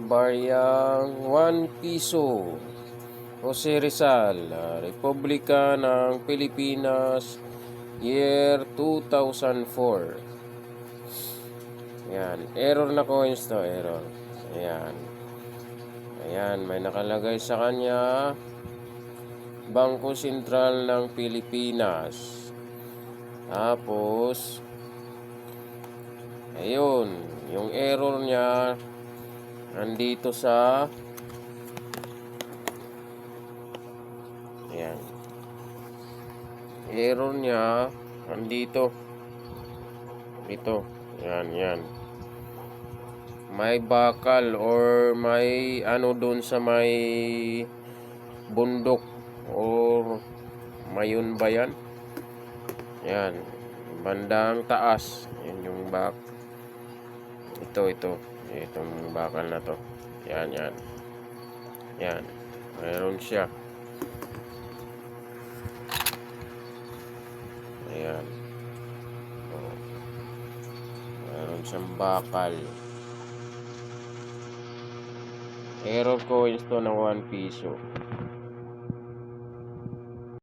baryang 1 piso. Jose Rizal, Republika ng Pilipinas, year 2004. Ayan, error na coins to, error. Ayan. Ayan, may nakalagay sa kanya, Bangko Sentral ng Pilipinas. Tapos, ayun, yung error niya, nandito sa, ayan, error niya, nandito, ito, yan. May bakal or may ano doon sa may bundok or mayon ba yan? Yan, bandang taas. Yan yung bak. Itong bakal na to. Yan. Yan. Mayroon siya. Ayan. Oh. Mayroon siyang bakal. Error coins to ng 1 piso.